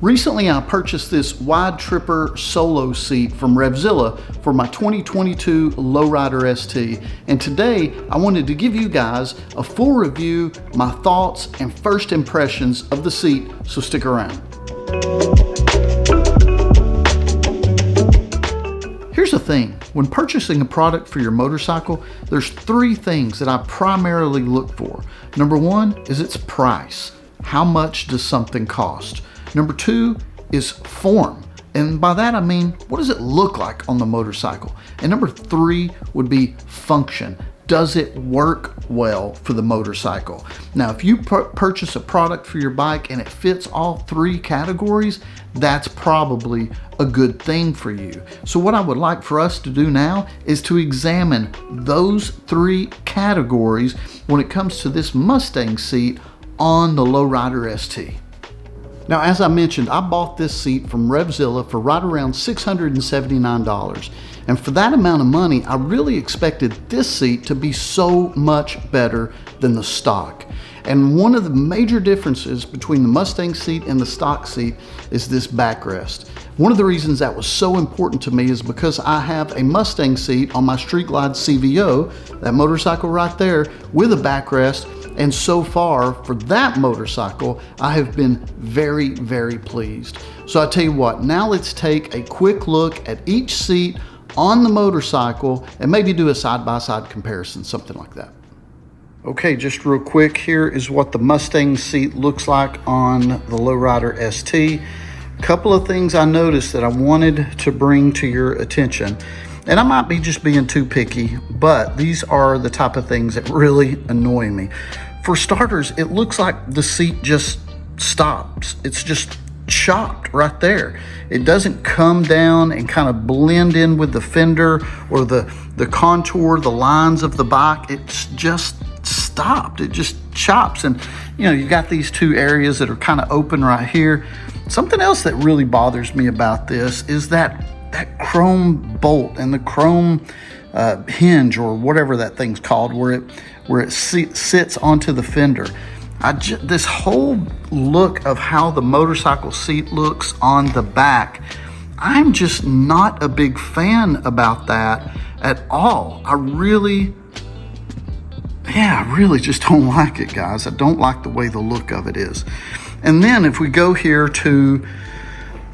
Recently, I purchased this Wide Tripper solo seat from Revzilla for my 2022 Lowrider ST, and today I wanted to give you guys a full review, my thoughts, and first impressions of the seat, so stick around. Here's the thing, when purchasing a product for your motorcycle, there's three things that I primarily look for. Number one is its price. How much does something cost? Number two is form. And by that I mean, what does it look like on the motorcycle? And number three would be function. Does it work well for the motorcycle? Now, if you purchase a product for your bike and it fits all three categories, that's probably a good thing for you. So what I would like for us to do now is to examine those three categories when it comes to this Mustang seat on the Lowrider ST. Now, as I mentioned, I bought this seat from Revzilla for right around $679. And for that amount of money, I really expected this seat to be so much better than the stock. And one of the major differences between the Mustang seat and the stock seat is this backrest. One of the reasons that was so important to me is because I have a Mustang seat on my Street Glide CVO, that motorcycle right there, with a backrest. And so far, for that motorcycle, I have been very, very pleased. So I tell you what, now let's take a quick look at each seat on the motorcycle and maybe do a side-by-side comparison, something like that. Okay, just real quick, here is what the Mustang seat looks like on the Lowrider ST. A couple of things I noticed that I wanted to bring to your attention. And I might be just being too picky, but these are the type of things that really annoy me. For starters, it looks like the seat just stops. It's just chopped right there. It doesn't come down and kind of blend in with the fender or the contour, the lines of the bike. It's just stopped. It just chops. And you know, you got these two areas that are kind of open right here. Something else that really bothers me about this is that chrome bolt and the chrome hinge, or whatever that thing's called, where it sits onto the fender. This whole look of how the motorcycle seat looks on the back, I'm just not a big fan about that at all. I really just don't like it, guys. I don't like the way the look of it is. And then if we go here to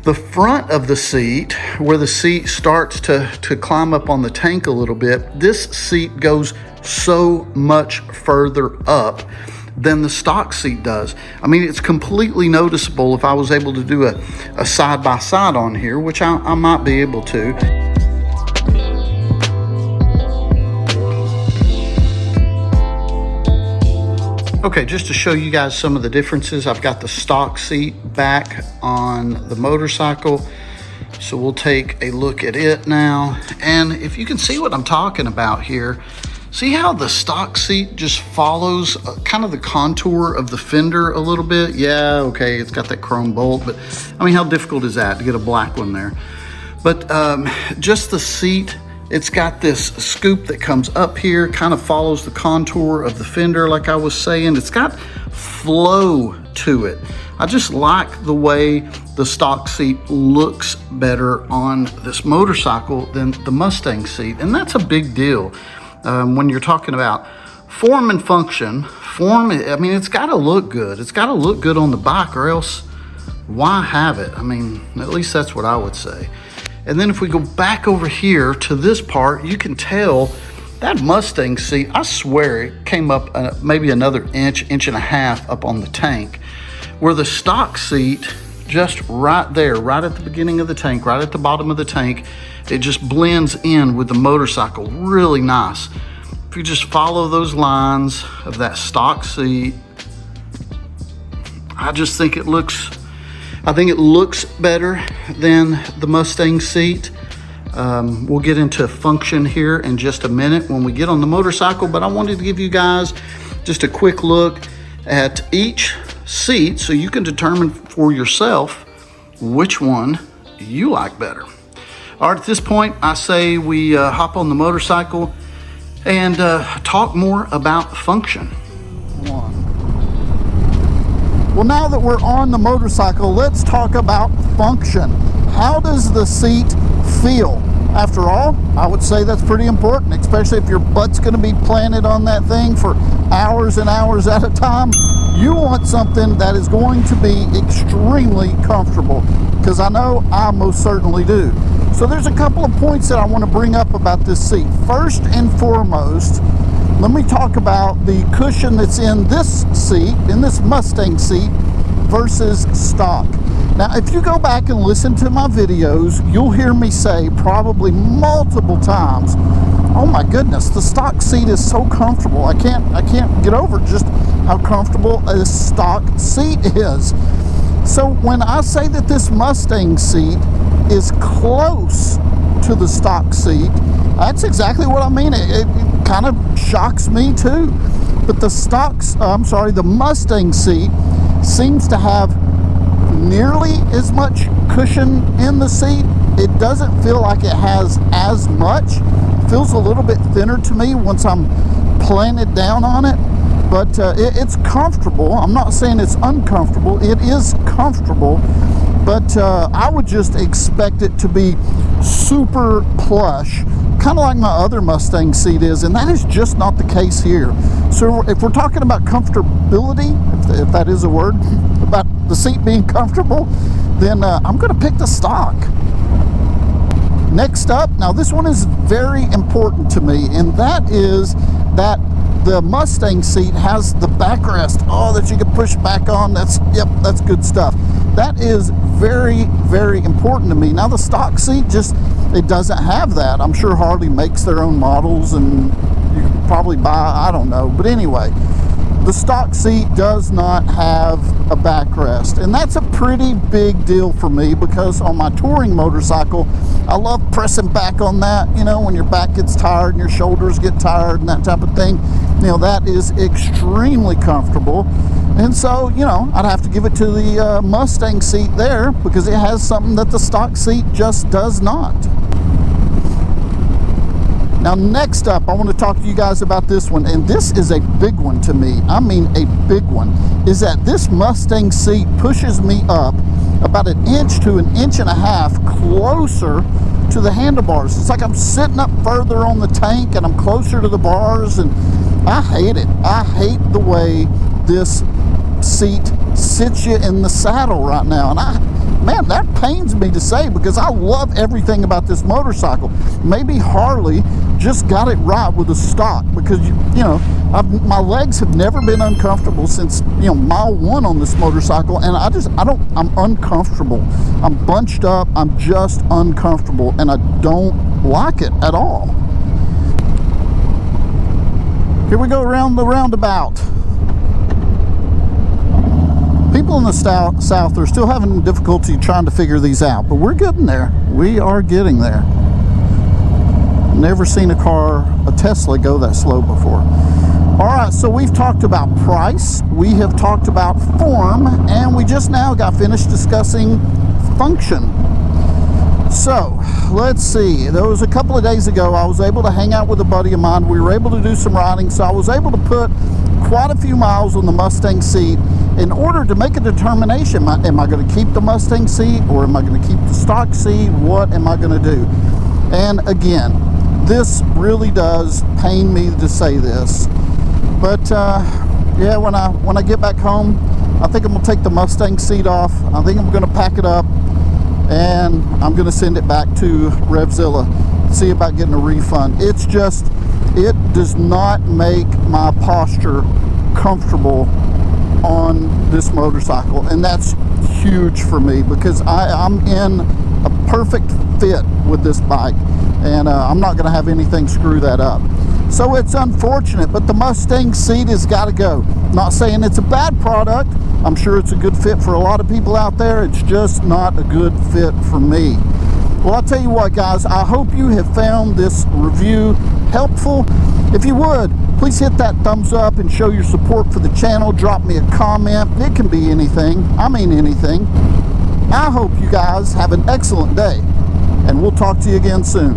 the front of the seat, where the seat starts to climb up on the tank a little bit, this seat goes so much further up than the stock seat does. I mean, it's completely noticeable if I was able to do a side-by-side on here, which I might be able to. Okay, just to show you guys some of the differences, I've got the stock seat back on the motorcycle. So we'll take a look at it now. And if you can see what I'm talking about here, see how the stock seat just follows kind of the contour of the fender a little bit? Yeah, okay, it's got that chrome bolt, but I mean, how difficult is that to get a black one there? But just the seat, it's got this scoop that comes up here, kind of follows the contour of the fender, like I was saying. It's got flow to it. I just like the way the stock seat looks better on this motorcycle than the Mustang seat. And that's a big deal when you're talking about form and function. Form, I mean, it's got to look good. It's got to look good on the bike, or else why have it? I mean, at least that's what I would say. And then if we go back over here to this part, you can tell that Mustang seat, I swear it came up maybe another inch and a half up on the tank, where the stock seat, just right there, right at the beginning of the tank, right at the bottom of the tank, it just blends in with the motorcycle really nice. If you just follow those lines of that stock seat, I just think it looks better than the Mustang seat. We'll get into function here in just a minute when we get on the motorcycle, but I wanted to give you guys just a quick look at each seat so you can determine for yourself which one you like better. All right, at this point, I say we hop on the motorcycle and talk more about function. Well, now that we're on the motorcycle, let's talk about function. How does the seat feel? After all, I would say that's pretty important, especially if your butt's going to be planted on that thing for hours and hours at a time. You want something that is going to be extremely comfortable, because I know I most certainly do. So there's a couple of points that I want to bring up about this seat. First and foremost, let me talk about the cushion that's in this seat, in this Mustang seat, versus stock. Now, if you go back and listen to my videos, you'll hear me say probably multiple times, oh my goodness, the stock seat is so comfortable. I can't get over just how comfortable a stock seat is. So when I say that this Mustang seat is close to the stock seat, that's exactly what I mean. It kind of shocks me too. But the Mustang seat seems to have nearly as much cushion in the seat. It doesn't feel like it has as much. It feels a little bit thinner to me once I'm planted down on it. But it's comfortable. I'm not saying it's uncomfortable. It is comfortable. But I would just expect it to be super plush, kind of like my other Mustang seat is, and that is just not the case here. So if we're talking about comfortability, if that is a word, about the seat being comfortable, then I'm going to pick the stock. Next up, now this one is very important to me, and that is that the Mustang seat has the backrest, that you can push back on. That's good stuff. That is very, very important to me. Now the stock seat it doesn't have that. I'm sure Harley makes their own models, and you can probably buy, I don't know. But anyway, the stock seat does not have a backrest, and that's a pretty big deal for me, because on my touring motorcycle, I love pressing back on that, when your back gets tired and your shoulders get tired and that type of thing. That is extremely comfortable. And so, I'd have to give it to the Mustang seat there, because it has something that the stock seat just does not. Now, next up, I want to talk to you guys about this one, and this is a big one to me. I mean a big one, is that this Mustang seat pushes me up about 1 inch to 1.5 inches closer to the handlebars. It's like I'm sitting up further on the tank and I'm closer to the bars, and I hate it. I hate the way this seat sits you in the saddle right now, and man, that pains me to say, because I love everything about this motorcycle. Maybe Harley just got it right with the stock, because my legs have never been uncomfortable since mile 1 on this motorcycle, and I'm uncomfortable. I'm bunched up. I'm just uncomfortable, and I don't like it at all. Here we go around the roundabout. People in the south are still having difficulty trying to figure these out, but we're getting there. We are getting there. Never seen a Tesla go that slow before. All right, so we've talked about price, we have talked about form, and we just now got finished discussing function. So let's see, there was a couple of days ago I was able to hang out with a buddy of mine. We were able to do some riding, so I was able to put quite a few miles on the Mustang seat in order to make a determination. Am I going to keep the Mustang seat, or am I going to keep the stock seat? What am I going to do? And again, this really does pain me to say this, but yeah, when I get back home, I think I'm going to take the Mustang seat off. I think I'm going to pack it up, and I'm going to send it back to Revzilla, see about getting a refund. It does not make my posture comfortable on this motorcycle, and that's huge for me, because I'm in a perfect fit with this bike, and I'm not going to have anything screw that up. So it's unfortunate, but the Mustang seat has got to go. Not saying it's a bad product. I'm sure it's a good fit for a lot of people out there. It's just not a good fit for me. Well, I'll tell you what, guys, I hope you have found this review helpful. If you would, please hit that thumbs up and show your support for the channel. Drop me a comment. It can be anything. I mean anything. I hope you guys have an excellent day, and we'll talk to you again soon.